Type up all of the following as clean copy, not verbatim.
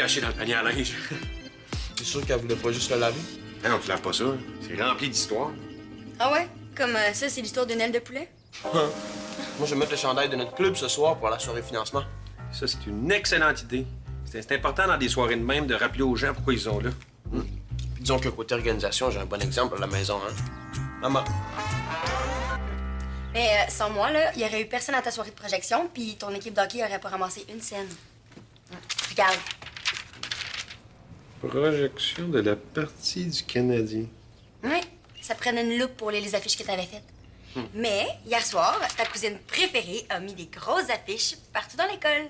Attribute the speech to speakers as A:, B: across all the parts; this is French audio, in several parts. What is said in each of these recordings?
A: caché dans le panier à linge.
B: T'es sûr qu'elle voulait pas juste le laver?
A: Ah non, tu laves pas ça. C'est rempli d'histoires.
C: Ah ouais? Comme ça, c'est l'histoire d'une aile de poulet?
B: Moi, je vais mettre le chandail de notre club ce soir pour la soirée financement.
A: Ça, c'est une excellente idée. C'est important dans des soirées de même de rappeler aux gens pourquoi ils sont là.
B: Puis disons que côté organisation, j'ai un bon exemple à la maison, hein. Maman.
C: Mais sans moi, là, il y aurait eu personne à ta soirée de projection, puis ton équipe d'hockey aurait pas ramassé une scène. Regarde.
A: Projection de la partie du Canadien.
C: Oui, ça prenait une loupe pour les affiches que t'avais faites. Mais hier soir, ta cousine préférée a mis des grosses affiches partout dans l'école.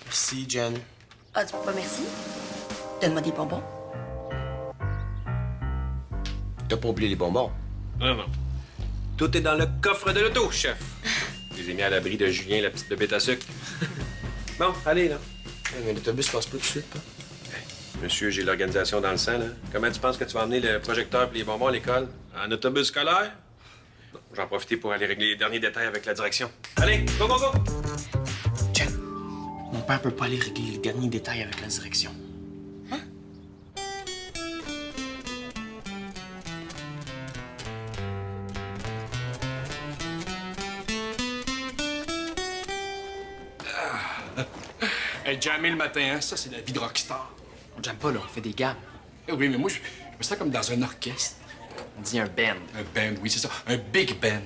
B: Merci, Jen.
C: Ah, tu peux pas merci? Donne-moi des bonbons.
B: T'as pas oublié les bonbons?
A: Non, non. Tout est dans le coffre de l'auto, chef. Je les ai mis à l'abri de Julien, la petite bébête à sucre. Bon, allez, là.
B: Mais l'autobus passe pas tout de suite, hein?
A: Monsieur, j'ai l'organisation dans le sang, là. Comment tu penses que tu vas emmener le projecteur et les bonbons à l'école? En autobus scolaire? Bon, j'en profite pour aller régler les derniers détails avec la direction. Allez, go, go, go!
B: Jen, mon père peut pas aller régler les derniers détails avec la direction.
D: Hey, jammer le matin, hein? Ça, c'est la vie de rockstar.
E: On jamme pas, là, on fait des gammes.
D: Eh oui, mais moi, je me sens comme dans un orchestre.
E: On dit un band.
D: Un band, oui, c'est ça. Un big band.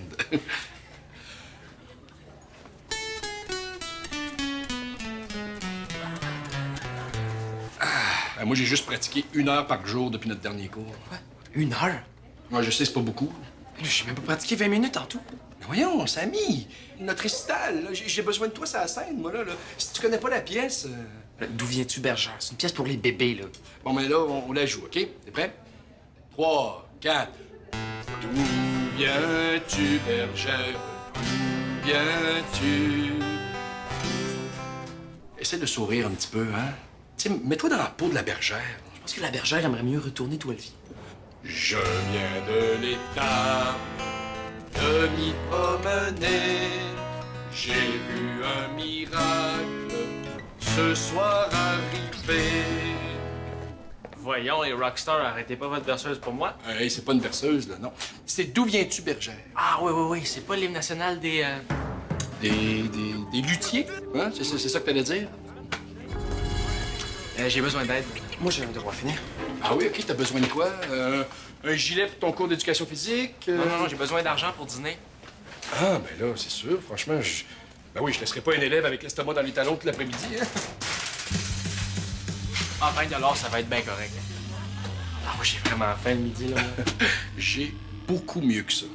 D: Moi, j'ai juste pratiqué 1 heure par jour depuis notre dernier cours.
E: Quoi? 1 heure?
D: Moi, je sais, c'est pas beaucoup.
E: J'ai même pas pratiqué 20 minutes en tout.
D: Mais voyons, Samy, notre récital, là, j'ai besoin de toi sur la scène, moi, là. Si tu connais pas la pièce...
E: D'où viens-tu, Bergère? C'est une pièce pour les bébés, là.
D: Bon, mais là, on la joue, OK? T'es prêt? 3, 4. D'où viens-tu, bergère? D'où viens-tu? Essaie de sourire un petit peu, hein? Tu sais, mets-toi dans la peau de la bergère.
E: Je pense que la bergère aimerait mieux retourner d'où elle vit.
D: Je viens de l'État, de m'y promener. J'ai vu un miracle ce soir arriver.
E: Voyons, les rockstars, arrêtez pas votre berceuse pour moi.
D: Hey, c'est pas une berceuse, là, non. C'est D'où viens-tu, bergère?
E: Ah, oui, c'est pas l'hymne national des...
D: Des luthiers? Hein? C'est ça que t'allais dire?
E: J'ai besoin d'aide.
B: Moi, j'ai un devoir finir.
D: Ah oui, OK, t'as besoin de quoi? Un gilet pour ton cours d'éducation physique?
E: Non, j'ai besoin d'argent pour dîner.
D: Ah, ben là, c'est sûr, franchement, Ben oui, je laisserai pas un élève avec l'estomac dans les talons tout l'après-midi, hein?
E: Ah, 20 ça va être bien correct. Ah, moi, j'ai vraiment faim le midi, là.
D: J'ai beaucoup mieux que ça.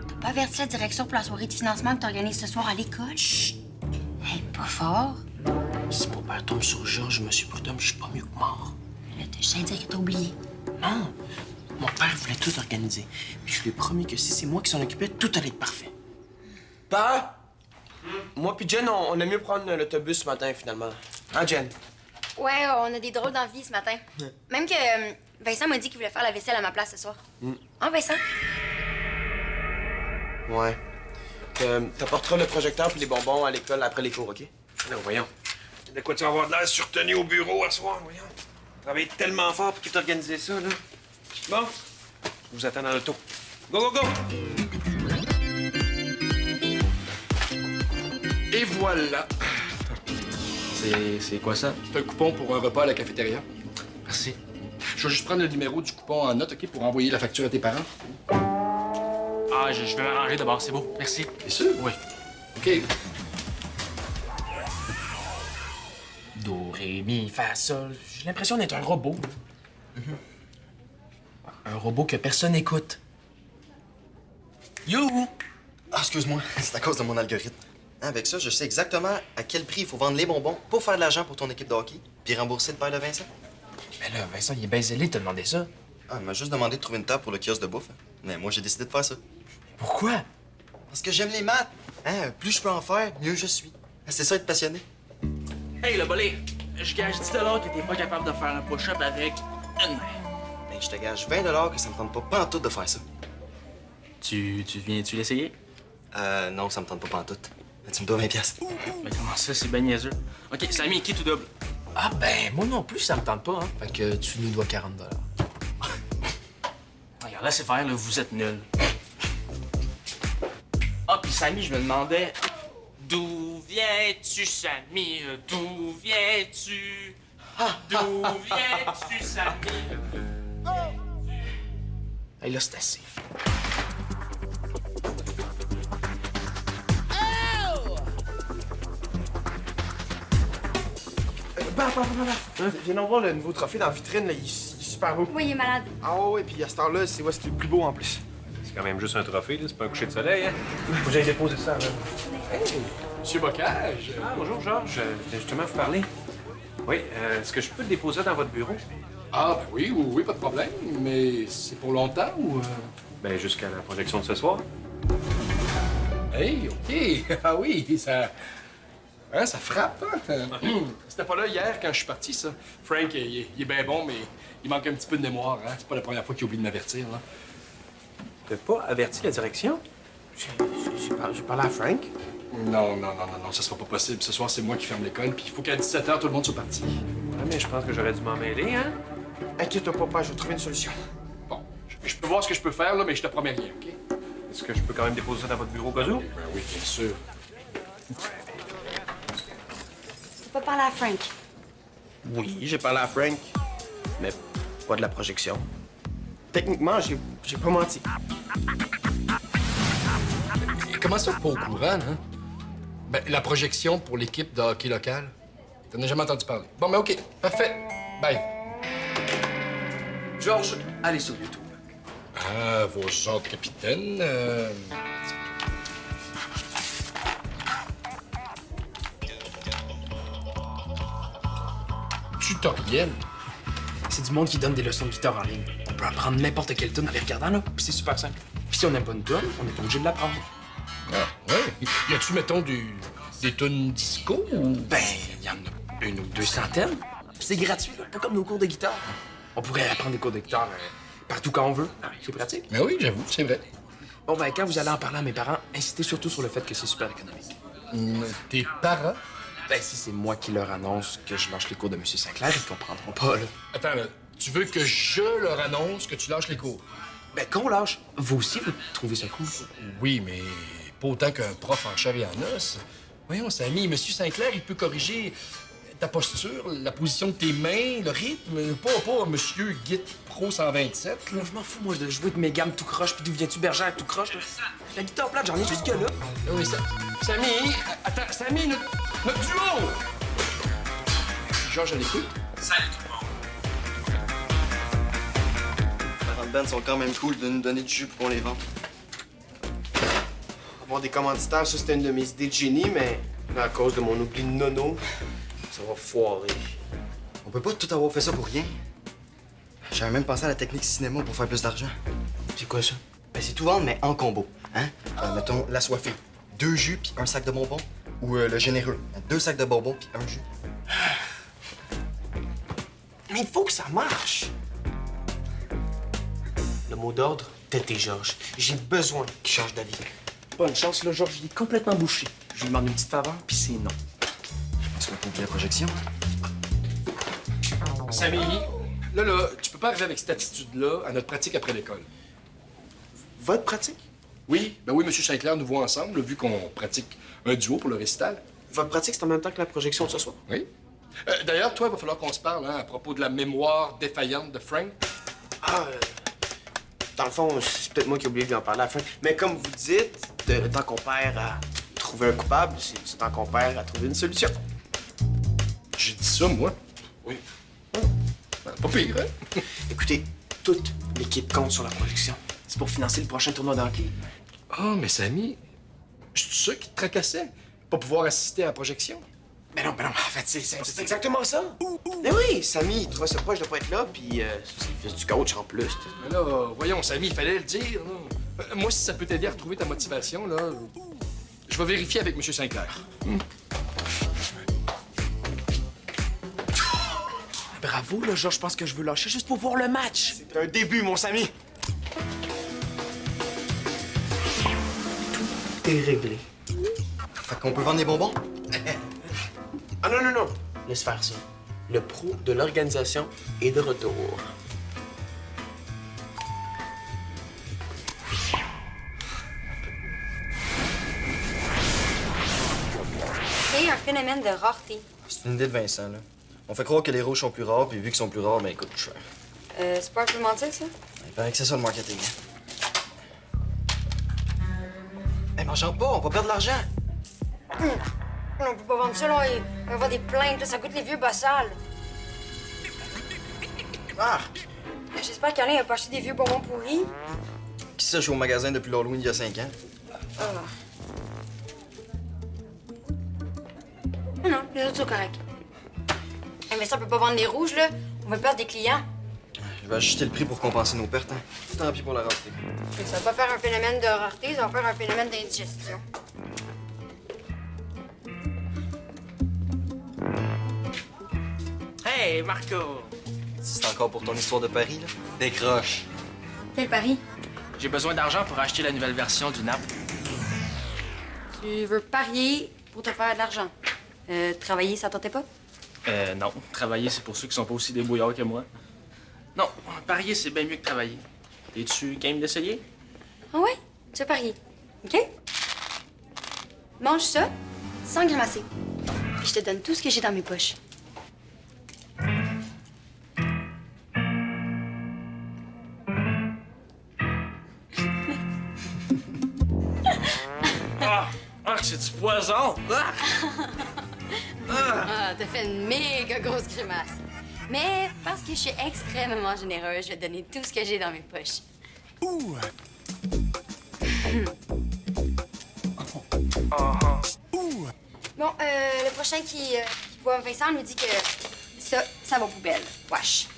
C: T'as pas averti la direction pour la soirée de financement que t'organises ce soir à l'école? Chut! Hey, pas fort.
B: Si mon père tombe sur Georges, monsieur Prudhomme, je suis pas mieux que mort.
C: Là, t'as juste à dire que t'as oublié.
B: Non, mon père voulait tout organiser. Puis je lui ai promis que si c'est moi qui s'en occupais, tout allait être parfait. Père? Moi puis Jen, on aime mieux prendre l'autobus ce matin, finalement. Hein, Jen?
C: Ouais, on a des drôles d'envie ce matin. Même que Vincent m'a dit qu'il voulait faire la vaisselle à ma place ce soir. Hein, Vincent?
B: Ouais. T'apporteras le projecteur puis les bonbons à l'école après les cours, OK?
A: Non, voyons. De quoi tu vas avoir de l'air surtenu au bureau à soir, voyons? Travailler tellement fort pour qu'il t'ait organisé ça, là. Bon, je vous attends dans l'auto. Go, go, go!
D: Et voilà!
E: C'est quoi ça?
D: C'est un coupon pour un repas à la cafétéria.
E: Merci.
D: Je vais juste prendre le numéro du coupon en note, OK, pour envoyer la facture à tes parents.
E: Ah, je vais m'arranger d'abord, c'est beau. Merci.
D: T'es sûr?
E: Oui.
D: OK.
E: Do, ré, mi, fa, sol. J'ai l'impression d'être un robot. Un robot que personne n'écoute. You!
F: Ah, excuse-moi, c'est à cause de mon algorithme. Hein, avec ça, je sais exactement à quel prix il faut vendre les bonbons pour faire de l'argent pour ton équipe de hockey, puis rembourser le père de Vincent.
E: Mais là, Vincent, il est bien zélé de te demander ça.
F: Ah, il m'a juste demandé de trouver une table pour le kiosque de bouffe. Mais moi, j'ai décidé de faire ça.
E: Pourquoi?
F: Parce que j'aime les maths. Hein, plus je peux en faire, mieux je suis. C'est ça, être passionné.
E: Hey, le bolé, je gage 10 que t'es pas capable de faire un push-up avec une main.
F: Ben, je te gage 20 que ça me tente pas pantoute de faire ça.
E: Tu viens-tu l'essayer?
F: Non, ça me tente pas pantoute. Tu me dois 20 piastres.
E: Mais comment ça, c'est ben niaiseux? OK, Samy, qui tout double?
B: Ah ben, moi non plus, ça me tente pas, hein. Fait que tu nous dois 40 $.
E: Regarde, laissez faire, là, vous êtes nuls. Ah, puis Samy, je me demandais... D'où viens-tu, Samy? D'où viens-tu? D'où viens-tu, Samy?
B: Hey, là, c'est assez. Bah, viens donc voir le nouveau trophée dans la vitrine, là. Il est super beau.
C: Oui, il est malade.
B: Ah ouais, puis à cette heure-là, c'est où est-ce qu'il est le plus beau en plus.
A: C'est quand même juste un trophée, là. C'est pas un coucher de soleil, hein? Faut que j'aille déposer ça, là.
D: Monsieur Bocage.
A: Ah, bonjour, Georges. Je justement vous parler. Oui, est-ce que je peux le déposer dans votre bureau?
D: Ah, ben oui, pas de problème. Mais c'est pour longtemps ou...
A: Ben, jusqu'à la projection de ce soir.
D: Hey, OK. Ah oui, ça... Hein, ça frappe, hein? C'était pas là hier quand je suis parti, ça. Frank, il est bien bon, mais il manque un petit peu de mémoire, hein? C'est pas la première fois qu'il oublie de m'avertir, là.
A: T'as pas averti la direction?
B: J'ai parlé à Frank.
D: Non, ça sera pas possible. Ce soir, c'est moi qui ferme l'école, puis il faut qu'à 17h, tout le monde soit parti.
A: Ouais, mais je pense que j'aurais dû m'en mêler, hein?
B: Inquiète-toi pas, je vais trouver une solution.
D: Bon, je peux voir ce que je peux faire, là, mais je te promets rien, OK?
A: Est-ce que je peux quand même déposer ça dans votre bureau, Gazou?
D: Ben oui, bien sûr.
C: Tu peux parler à Frank.
B: Oui, j'ai parlé à Frank, mais pas de la projection. Techniquement, j'ai pas menti.
D: Et comment ça, pas au courant, hein? Ben, la projection pour l'équipe de hockey locale. T'en as jamais entendu parler. Bon, ben OK, parfait. Bye.
B: Georges, allez sur YouTube.
D: Ah, vos gens de capitaine. Tutoriel.
B: C'est du monde qui donne des leçons de guitare en ligne. On peut apprendre n'importe quelle tune en les regardant, là, puis c'est super simple. Puis si on n'aime pas une tune, on est pas obligé de l'apprendre.
D: Ah, ouais. Y a-tu, mettons, des tunes disco ou...
B: Ben, il y en a une ou deux centaines. Puis c'est gratuit, là, pas comme nos cours de guitare. On pourrait apprendre des cours de guitare partout quand on veut. C'est pratique.
D: Ben oui, j'avoue, c'est vrai.
B: Bon, ben, quand vous allez en parler à mes parents, insistez surtout sur le fait que c'est super économique.
D: Tes parents?
B: Ben, si c'est moi qui leur annonce que je lâche les cours de M. Sinclair, ils comprendront pas, là.
D: Attends, là, tu veux que je leur annonce que tu lâches les cours?
B: Ben, qu'on lâche. Vous aussi, vous trouvez ça cool?
D: Oui, mais pas autant qu'un prof en chair et en os. Voyons, Samy, M. Sinclair, il peut corriger ta posture, la position de tes mains, le rythme. Pas M. Git Pro 127, là.
B: Je m'en fous, moi, de jouer de mes gammes tout croche, puis d'où viens-tu, bergère, tout croche, là? La guitare plate, j'en ai jusque là.
D: Oui, Samy, attends, Samy, notre duo! Georges, à l'écoute.
F: Les parents de Ben sont quand même cool de nous donner du jus pour qu'on les vende.
B: Avoir des commanditaires, ça, c'était une de mes idées de génie, mais à cause de mon oubli de nono, ça va foirer.
F: On peut pas tout avoir fait ça pour rien. J'avais même pensé à la technique cinéma pour faire plus d'argent.
B: C'est quoi ça?
F: Ben, c'est tout vendre, mais en combo. Hein? Mettons, la soifée. 2 jus puis un sac de bonbons. Ou le généreux. 2 sacs de bonbons puis un jus.
B: Mais il faut que ça marche! Le mot d'ordre, Tété Georges. J'ai besoin qu'il change d'avis. Bonne chance, là, Georges, il est complètement bouché. Je lui demande une petite faveur, puis c'est non.
F: Est-ce qu'on peut la projection?
D: Samy, là, tu peux pas arriver avec cette attitude-là à notre pratique après l'école.
B: Votre pratique?
D: Oui, ben oui, M. Sinclair nous voit ensemble, là, vu qu'on pratique un duo pour le récital.
B: Votre pratique, c'est en même temps que la projection de ce soir?
D: Oui. D'ailleurs, toi, il va falloir qu'on se parle hein, à propos de la mémoire défaillante de Frank.
B: Ah, dans le fond, c'est peut-être moi qui ai oublié d'en parler à la fin. Mais comme vous dites, le temps qu'on perd à trouver un coupable, c'est le temps qu'on perd à trouver une solution.
D: J'ai dit ça, moi.
B: Oui.
D: Pas pire, hein?
B: Écoutez, toute l'équipe compte sur la projection. C'est pour financer le prochain tournoi d'hockey.
D: Ah, mais Samy, c'est ça qui te tracassait? Pas pouvoir assister à la projection?
B: Mais non, en fait, c'est exactement ça. Mais oui, Samy, il trouvait ça proche de pas être là, puis il fait du coach en plus.
D: Mais là, voyons, Samy, il fallait le dire, là. Moi, si ça peut t'aider à retrouver ta motivation, là, je vais vérifier avec M. Sinclair.
B: Bravo, là, Georges, je pense que je veux lâcher juste pour voir le match. C'est un début, mon Samy. Tout est réglé.
F: Fait qu'on peut vendre des bonbons?
B: Ah non, non, non. Laisse faire ça. Le pro de l'organisation est de retour.
C: C'est un phénomène de rareté.
F: C'est une idée de Vincent, là. On fait croire que les rouges sont plus rares, puis vu qu'ils sont plus rares, ben ils coûtent plus cher.
C: C'est pas un peu mentir, ça?
F: Il paraît que c'est ça le marketing. Hey, m'enchante pas, on va perdre de l'argent.
C: On peut pas vendre ça, là. On va avoir des plaintes, là. Ça coûte les vieux bossales.
F: Ah!
C: J'espère qu'Alain a pas acheté des vieux bonbons pourris.
F: Qui ça, je suis au magasin depuis l'Halloween il y a 5 ans?
C: Non, les autres sont corrects. Mais ça, on peut pas vendre les rouges, là. On va perdre des clients.
F: Je vais ajuster le prix pour compenser nos pertes, hein. Tant pis pour la rareté.
C: Ça va pas faire un phénomène de rareté, ça va faire un phénomène d'indigestion.
E: Hey, Marco!
F: Si c'est encore pour ton histoire de Paris, là, décroche.
C: Quel pari?
E: J'ai besoin d'argent pour acheter la nouvelle version du NAP.
C: Tu veux parier pour te faire de l'argent. Travailler, ça tentait pas?
E: Non. Travailler, c'est pour ceux qui sont pas aussi débrouillards que moi. Non, parier, c'est bien mieux que travailler. Es-tu game d'essayer?
C: Ah ouais? Tu veux parier. OK? Mange ça, sans grimacer. Puis je te donne tout ce que j'ai dans mes poches.
E: Ah, c'est du poison! Ah!
C: Ah, t'as fait une méga grosse grimace. Mais parce que je suis extrêmement généreuse, je vais te donner tout ce que j'ai dans mes poches.
B: Ouh!
C: Bon, le prochain qui voit Vincent nous dit que ça va aux poubelles. Wesh.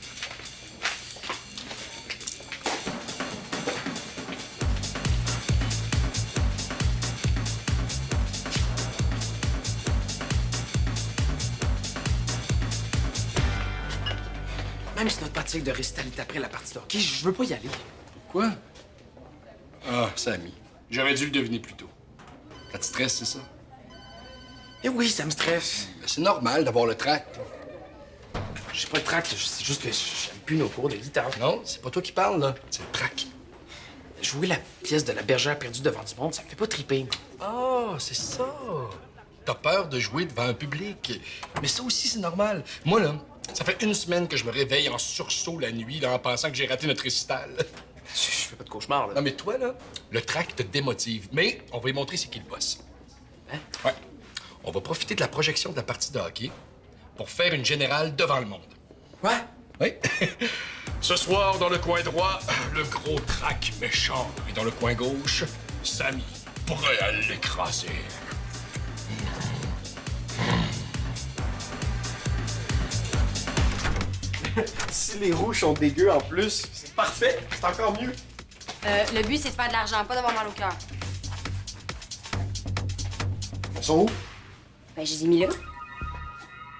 B: Même si notre pratique de récital est après la partie de hockey, je veux pas y aller.
D: Quoi? Ah, Samy. J'aurais dû le deviner plus tôt. Ça te stresse, c'est ça?
B: Eh oui, ça me stresse.
D: Ben, c'est normal d'avoir le trac.
B: J'ai pas le trac, c'est juste que j'aime plus nos cours de guitare.
D: Non, c'est pas toi qui parles, là. C'est le trac.
B: Jouer la pièce de la bergère perdue devant du monde, ça me fait pas triper.
D: Ah, c'est ça. T'as peur de jouer devant un public. Mais ça aussi, c'est normal. Moi, là, ça fait une semaine que je me réveille en sursaut la nuit, là, en pensant que j'ai raté notre récital.
B: Je fais pas de cauchemar, là.
D: Non, mais toi, là, le trac te démotive. Mais on va lui montrer c'est qui le boss.
B: Hein?
D: Ouais. On va profiter de la projection de la partie de hockey pour faire une générale devant le monde.
B: Ouais?
D: Oui. Ce soir, dans le coin droit, le gros trac méchant. Et dans le coin gauche, Samy, prêt à l'écraser.
B: Si les rouges sont dégueux en plus, c'est parfait. C'est encore mieux.
C: Le but, c'est de faire de l'argent, pas d'avoir mal au cœur.
B: Ils sont où?
C: Ben, je les ai mis là.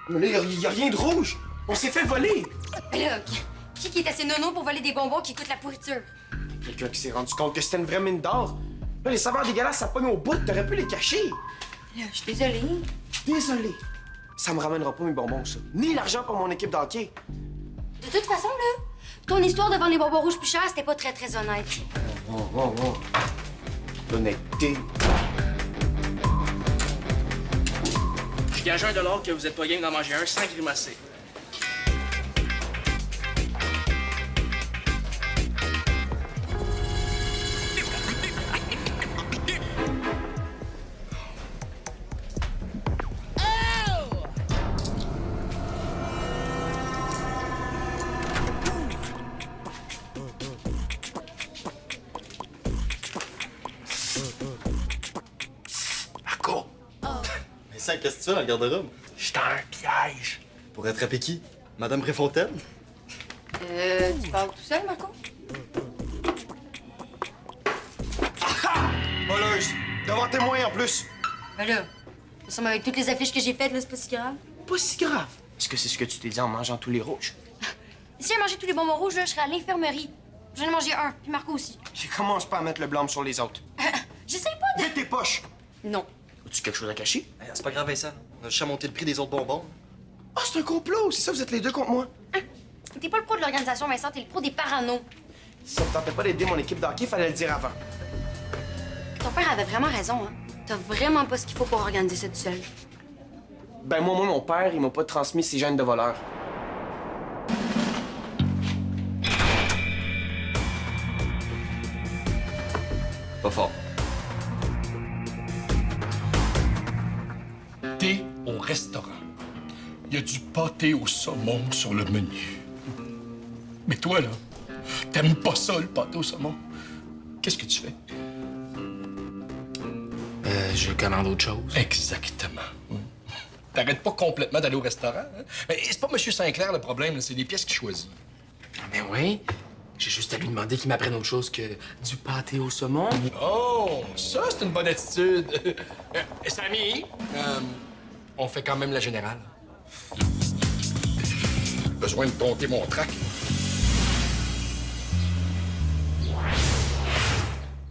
B: Mais là, y a rien de rouge. On s'est fait voler.
C: Mais là, qui est assez nono pour voler des bonbons qui coûtent la pourriture?
B: Quelqu'un qui s'est rendu compte que c'était une vraie mine d'or. Là, les saveurs dégueulasses, ça pogne au bout. T'aurais pu les cacher.
C: Là, je suis désolée.
B: Désolé. Ça me ramènera pas mes bonbons, ça. Ni l'argent pour mon équipe d'hockey.
C: De toute façon, là, ton histoire de vendre les bonbons rouges plus chers, c'était pas très, très honnête.
B: Oh. L'honnêteté.
E: Je gage $1 que vous êtes pas game d'en manger un sans grimacer.
B: Marco,
F: Vincent, qu'est-ce que tu fais dans le garde-robe?
B: j'étais un piège.
F: Pour attraper qui? Madame Préfontaine?
C: Tu parles tout seul, Marco?
B: Voleuse. Devant témoin en plus.
C: Ben là, ça semble avec toutes les affiches que j'ai faites, là, c'est pas si grave.
B: Pas si grave. Est-ce que c'est ce que tu t'es dit en mangeant tous les rouges?
C: Si j'ai mangé tous les bonbons rouges, là, je serais à l'infirmerie. J'en ai mangé un, puis Marco aussi.
B: Commence pas à mettre le blâme sur les autres.
C: J'essaye pas de...
B: Vite tes poches.
C: Non.
E: As-tu quelque chose à cacher?
F: Hey, c'est pas grave, Vincent. On a juste à monter le prix des autres bonbons.
B: Ah, c'est un complot! C'est ça, vous êtes les deux contre moi?
C: T'es pas le pro de l'organisation, Vincent, t'es le pro des parano.
B: Si ça me tentait pas d'aider mon équipe d'hockey, fallait le dire avant.
C: Ton père avait vraiment raison, hein. T'as vraiment pas ce qu'il faut pour organiser ça tout seul.
B: Ben moi, mon père, il m'a pas transmis ses gènes de voleur.
F: Pas fort.
D: T'es au restaurant. Il y a du pâté au saumon sur le menu. Mais toi, là, t'aimes pas ça, le pâté au saumon. Qu'est-ce que tu fais?
E: Je commande autre chose.
D: Exactement. T'arrêtes pas complètement d'aller au restaurant. Hein? Mais c'est pas M. Sinclair le problème, là, c'est les pièces qu'il choisit.
E: Ben oui. J'ai juste à lui demander qu'il m'apprenne autre chose que du pâté au saumon.
D: Oh, ça, c'est une bonne attitude. Samy, on fait quand même la générale. Besoin de compter mon trac.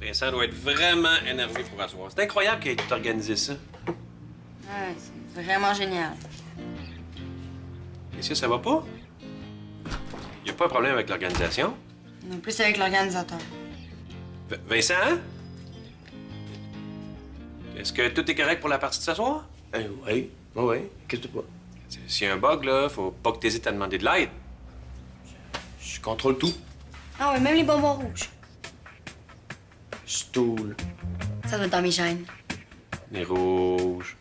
A: Vincent doit être vraiment énervé pour asseoir. C'est incroyable qu'il ait tout organisé ça.
C: Ouais, c'est vraiment génial.
A: Est-ce que ça va pas? Y a pas un problème avec l'organisation?
C: Non plus avec l'organisateur.
A: Vincent? Est-ce que tout est correct pour la partie de ce soir?
B: Oui, qu'est-ce que tu pas?
A: S'il y a un bug, là, faut pas que t'hésites à demander de l'aide.
B: Je contrôle tout.
C: Ah ouais, même les bonbons rouges.
B: Stool.
C: Ça doit être dans mes gènes.
A: Les rouges.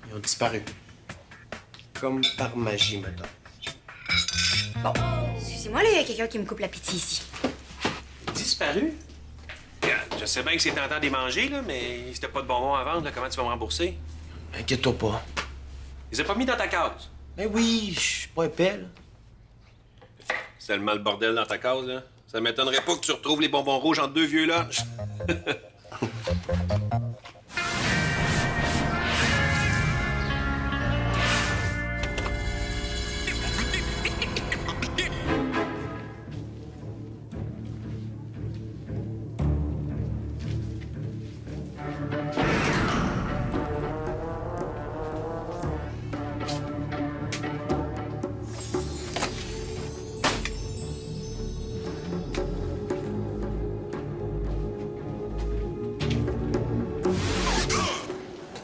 B: Ils ont disparu. Comme par magie, maintenant.
C: Bon, excusez-moi, là, il y a quelqu'un qui me coupe l'appétit ici.
A: Disparu? Regarde, je sais bien que c'est tentant de les manger, là, mais si t'as pas de bonbons à vendre, là, comment tu vas me rembourser?
B: Inquiète-toi pas.
A: Ils les as pas mis dans ta case.
B: Ben oui, je suis pas épais, là.
A: C'est tellement le bordel dans ta case, là. Ça m'étonnerait pas que tu retrouves les bonbons rouges entre deux vieux lunchs.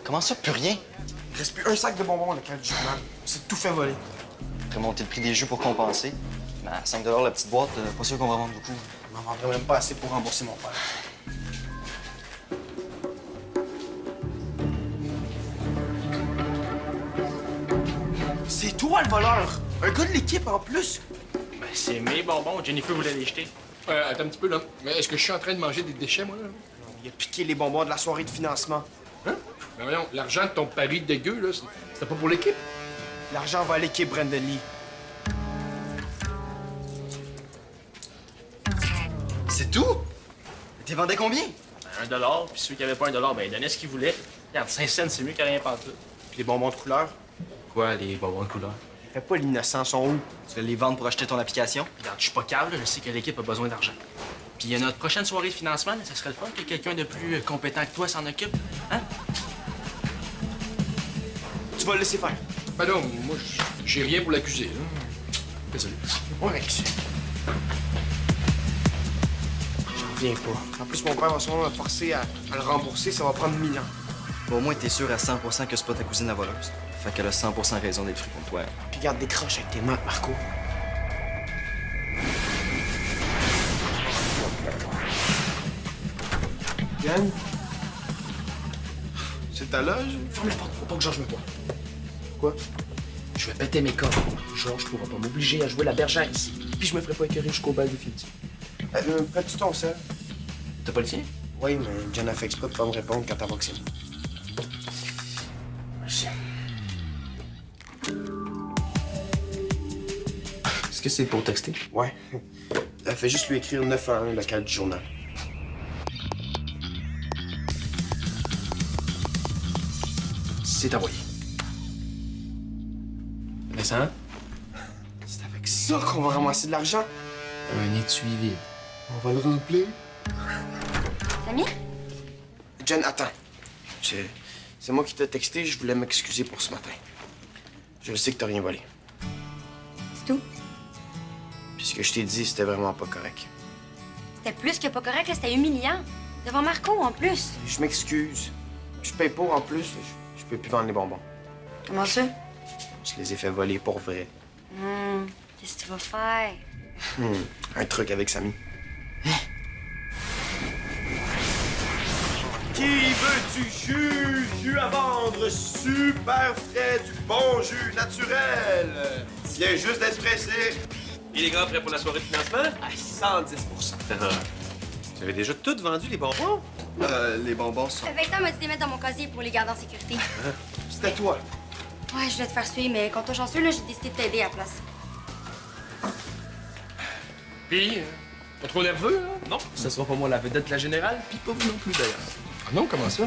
F: Comment ça, plus rien?
B: Il reste plus un sac de bonbons dans le cadre du journal. C'est tout fait voler.
F: Après monter le prix des jeux pour compenser. Mais à 5 la petite boîte, pas sûr qu'on va vendre beaucoup.
B: On n'en vendrait même pas assez pour rembourser mon père. C'est toi le voleur! Un gars de l'équipe en plus!
E: Ben, c'est mes bonbons. Jennifer voulait les jeter.
D: Attends un petit peu, là. Mais est-ce que je suis en train de manger des déchets, moi, là?
B: Il a piqué les bonbons de la soirée de financement.
D: Hein? Ben voyons, l'argent de ton pari dégueu, là, c'était pas pour l'équipe?
B: L'argent va à l'équipe, Brandon Lee.
F: C'est tout? T'es vendais combien?
E: Ben, $1, puis ceux qui avaient pas $1, ben, ils donnaient ce qu'ils voulaient. Regarde, 5 cents, c'est mieux qu'à rien pantoute.
B: Puis les bonbons de couleur.
E: Quoi, les bonbons de couleur?
B: Fais pas l'innocent, sont où?
F: Tu vas les vendre pour acheter ton application?
E: Regarde, je suis pas câble, je sais que l'équipe a besoin d'argent. Puis notre prochaine soirée de financement, ça serait le fun que quelqu'un de plus compétent que toi s'en occupe. Hein?
B: Tu vas le laisser faire.
D: Ben non, moi, j'ai rien pour l'accuser, là. Désolé.
B: Ouais, je reviens pas. En plus, mon père va sûrement me forcer à le rembourser. Ça va prendre 1000 ans.
F: Bon, au moins, t'es sûr à 100% que c'est pas ta cousine la voleuse. Fait qu'elle a 100% raison d'être fru contre toi.
B: Puis garde des croches avec tes mains, Marco. Yann? C'est ta loge?
D: Ferme la porte, faut pas que Georges me voie.
B: Quoi?
D: Je vais péter mes corps. Georges pourra pas m'obliger à jouer la bergère ici. Puis je me ferai pas écœurer jusqu'au bal définitif.
B: Prends-tu ton sel?
E: T'as pas le tien?
B: Oui, mais Jen a fait exprès de pas me répondre quand t'as vacciné. Merci.
E: Est-ce que c'est pour texter?
B: Ouais. Elle fait juste lui écrire 9 à 1, le cadre du journal.
E: C'est envoyé. Vincent?
B: C'est avec ça qu'on va ramasser de l'argent.
E: Un étui vide.
B: On va le remplir.
C: Samy?
B: Jen, attends. c'est moi qui t'ai texté, je voulais m'excuser pour ce matin. Je sais que t'as rien volé.
C: C'est tout.
B: Puis ce que je t'ai dit, c'était vraiment pas correct.
C: C'était plus que pas correct, là, c'était humiliant. Devant Marco, en plus.
B: Je m'excuse. Je paye pour en plus. Je peux plus vendre les bonbons.
C: Comment ça?
B: Je les ai fait voler pour vrai.
C: Qu'est-ce que tu vas faire?
B: Un truc avec Samy. Qui veut du jus? Jus à vendre, super frais, du bon jus naturel. Viens juste d'être pressé.
A: Et les gars, prêts pour la soirée de financement?
B: À 110%.
A: Vous avez déjà tout vendu, les bonbons?
F: Les bonbons sont...
C: Vincent m'a dit de les mettre dans mon casier pour les garder en sécurité.
B: C'était toi.
C: Ouais, je voulais te faire suivre, mais quand t'es chanceux, là, j'ai décidé de t'aider à la place.
D: Puis, pas trop nerveux, hein?
E: Non, ce sera pas moi la vedette de la générale, puis pas vous non plus d'ailleurs.
D: Ah non, comment ça?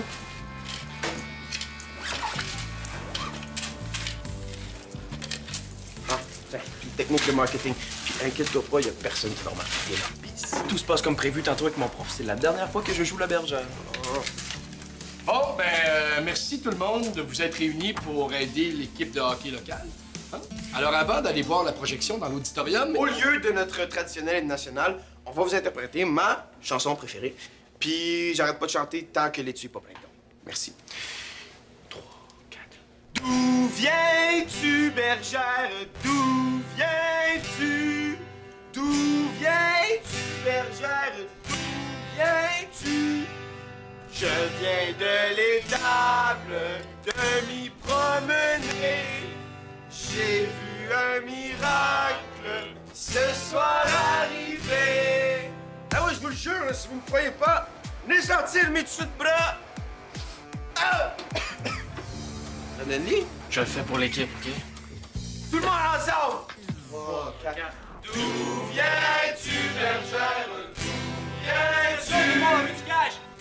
B: Ah, tiens, une technique de marketing. Puis inquiète-toi pas, y a personne qui va remarquer là. Puis si tout se passe comme prévu tantôt avec mon prof, c'est la dernière fois que je joue la bergère.
D: Bon, merci tout le monde de vous être réunis pour aider l'équipe de hockey locale. Hein? Alors, avant d'aller voir la projection dans l'auditorium...
B: Au lieu de notre traditionnel hymne national, on va vous interpréter ma chanson préférée. Puis j'arrête pas de chanter tant que l'étui est pas plein d'eau. Merci. 3, 4. D'où viens-tu, bergère? D'où viens-tu? D'où viens-tu, bergère? D'où viens-tu? Je viens de l'étable de m'y promener. J'ai vu un miracle ce soir arriver. Ah ouais, je vous le jure, si vous me croyez pas, venez sentir mes dessous de bras. Ah! Anneli?
E: Je le fais pour l'équipe, OK?
B: Tout le monde ensemble! 3, 4. D'où viens-tu, bergère? D'où viens-tu?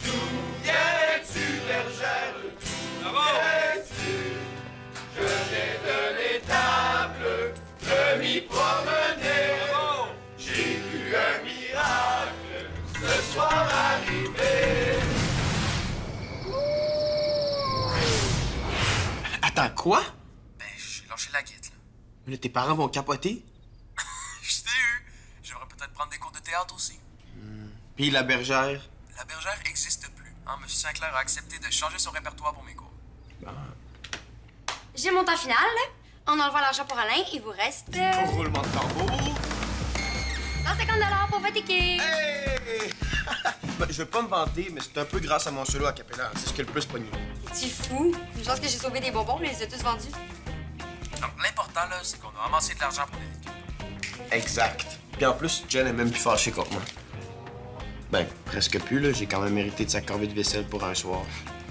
B: D'où viens-tu, bergère? D'où viens-tu? Je viens de l'étable de m'y promener. J'ai vu un miracle ce soir arriver. Attends, quoi?
G: Ben, j'ai lâché la guide, là.
B: Mais là, tes parents vont capoter.
G: Je t'ai eu. J'aimerais peut-être prendre des cours de théâtre aussi.
B: Puis la bergère.
G: La bergère existe plus. Hein? Monsieur Sinclair a accepté de changer son répertoire pour mes cours.
C: J'ai mon temps final, là. En enlevant l'argent pour Alain, il vous reste...
B: Roulement de tambour.
C: 150 pour votre équipe.
B: Hey! Ben, je veux pas me vanter, mais c'est un peu grâce à mon solo à Capella. C'est ce qui a le plus pogné.
C: Es-tu fou? Une chance que j'ai sauvé des bonbons, mais je les ai tous vendus.
G: Donc, l'important, là, c'est qu'on a amassé de l'argent pour l'équipe.
B: Exact. Puis en plus, Jen est même plus fâchée contre moi. Ben, presque plus, là. J'ai quand même mérité de sa corvée de vaisselle pour un soir.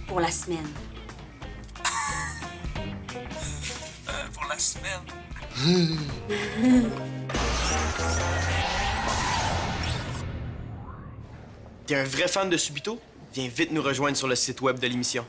C: Pour la semaine.
G: Pour la semaine.
B: T'es un vrai fan de Subito? Viens vite nous rejoindre sur le site web de l'émission.